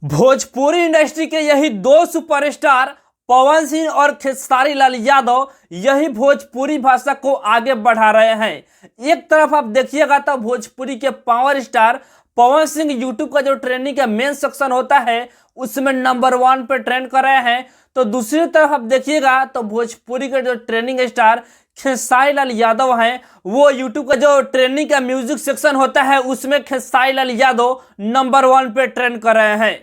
Bhojpuri industry के यही दो सुपरस्टार पवन सिंह और खेसारी लाल यादव यही भोजपुरी भाषा को आगे बढ़ा रहे हैं। एक तरफ आप देखिएगा तो भोजपुरी के power star Pawan Singh YouTube का जो ट्रेंडिंग का मेन सेक्शन होता है उसमें नंबर 1 पे ट्रेंड कर रहे हैं, तो दूसरी तरफ आप देखिएगा तो भोजपुरी के जो ट्रेंडिंग स्टार खेसारी लाल यादव हैं वो यूट्यूब का जो ट्रेंडिंग का म्यूजिक सेक्शन होता है उसमें खेसारी लाल यादव नंबर 1 पे ट्रेंड कर रहे हैं।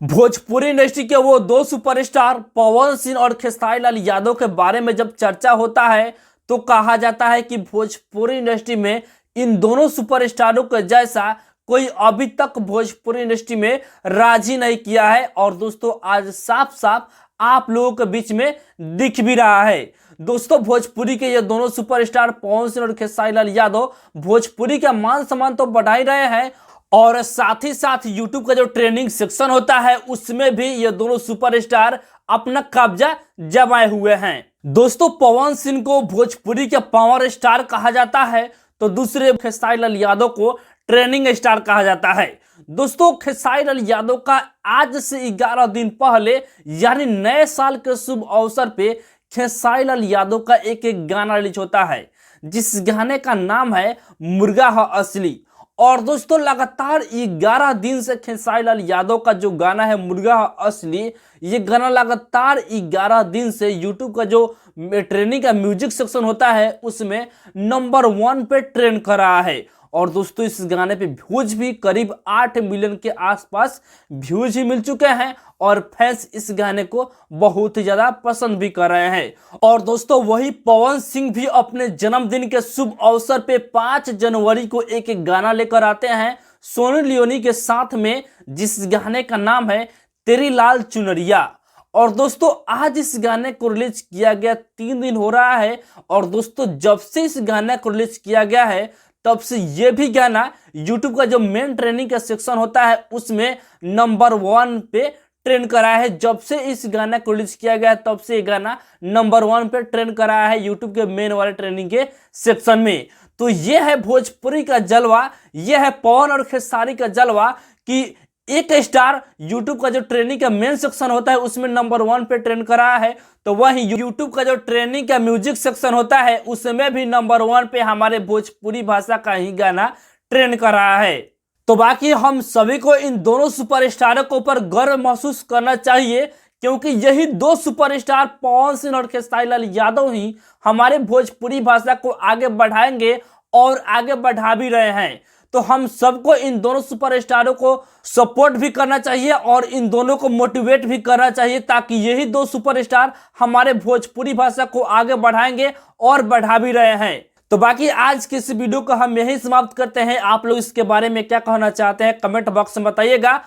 भोजपुरी इंडस्ट्री के वो दो सुपरस्टार पवन सिंह और खेसारी लाल यादव के बारे में जब चर्चा होता है तो कहा जाता है कि भोजपुरी इंडस्ट्री में इन दोनों सुपरस्टारों के जैसा कोई अभी तक भोजपुरी इंडस्ट्री में राज ही नहीं किया है। और दोस्तों आज साफ साफ आप लोगों के बीच में दिख भी रहा है। दोस्तों भोजपुरी के ये दोनों सुपरस्टार पवन सिंह और खेसारी लाल यादव भोजपुरी का मान सम्मान तो बढ़ा ही रहे हैं और साथ ही साथ यूट्यूब का जो ट्रेंडिंग सेक्शन होता है उसमें भी ये दोनों सुपरस्टार अपना कब्जा जमाए हुए हैं। दोस्तों पवन सिंह को भोजपुरी के पावर स्टार कहा जाता है तो दूसरे खेसारी लाल यादव को ट्रेंडिंग स्टार कहा जाता है। दोस्तों खेसारी लाल यादव का आज से 11 दिन पहले यानी नए साल के शुभ अवसर पे खेसारी लाल यादव का एक गाना रिलीज होता है जिस गाने का नाम है मुर्गा है असली। और दोस्तों लगातार 11 दिन से खेसारी लाल यादव का जो गाना है मुर्गा है असली, ये गाना लगातार 11 दिन से यूट्यूब का जो ट्रेंडिंग का म्यूजिक सेक्शन होता है उसमें नंबर 1 पे ट्रेंड कर रहा है। और दोस्तों इस गाने पे व्यूज भी करीब 8 मिलियन के आसपास व्यूज ही मिल चुके हैं और फैंस इस गाने को बहुत ही ज्यादा पसंद भी कर रहे हैं। और दोस्तों वही पवन सिंह भी अपने जन्मदिन के शुभ अवसर पे 5 जनवरी को एक गाना लेकर आते हैं सोनू लियोनी के साथ में, जिस गाने का नाम है तेरी लाल चुनरिया। और दोस्तों आज इस गाने को रिलीज किया गया 3 दिन हो रहा है। और दोस्तों जब से इस गाने को रिलीज किया गया है तब से ये भी गाना YouTube का जो मेन ट्रेंडिंग का सेक्शन होता है उसमें नंबर 1 पे ट्रेंड करा है। जब से इस गाना को रिलीज किया गया तब से ये गाना नंबर 1 पे ट्रेंड करा है YouTube के मेन वाले ट्रेंडिंग के सेक्शन में। तो ये है भोजपुरी का जलवा, ये है पवन और खेसारी का जलवा कि एक स्टार यूट्यूब का जो ट्रेंडिंग का मेन सेक्शन होता है उसमें नंबर 1 पे ट्रेंड कर रहा है, तो वहीं यूट्यूब का जो ट्रेंडिंग का म्यूजिक सेक्शन होता है उसमें भी नंबर 1 पे हमारे भोजपुरी भाषा का ही गाना ट्रेंड कर रहा है। तो बाकी हम सभी को इन दोनों सुपरस्टारों के ऊपर गर्व महसूस करना चाहिए क्योंकि यही दो सुपरस्टार पवन सिंह और खेसारी लाल यादव ही हमारे भोजपुरी भाषा को आगे बढ़ाएंगे और आगे बढ़ा भी रहे हैं। तो हम सबको इन दोनों सुपरस्टारों को सपोर्ट भी करना चाहिए और इन दोनों को मोटिवेट भी करना चाहिए ताकि यही दो सुपरस्टार हमारे भोजपुरी भाषा को आगे बढ़ाएंगे और बढ़ा भी रहे हैं। तो बाकी आज के इस वीडियो को हम यही समाप्त करते हैं। आप लोग इसके बारे में क्या कहना चाहते हैं कमेंट बॉक्स में बताइएगा।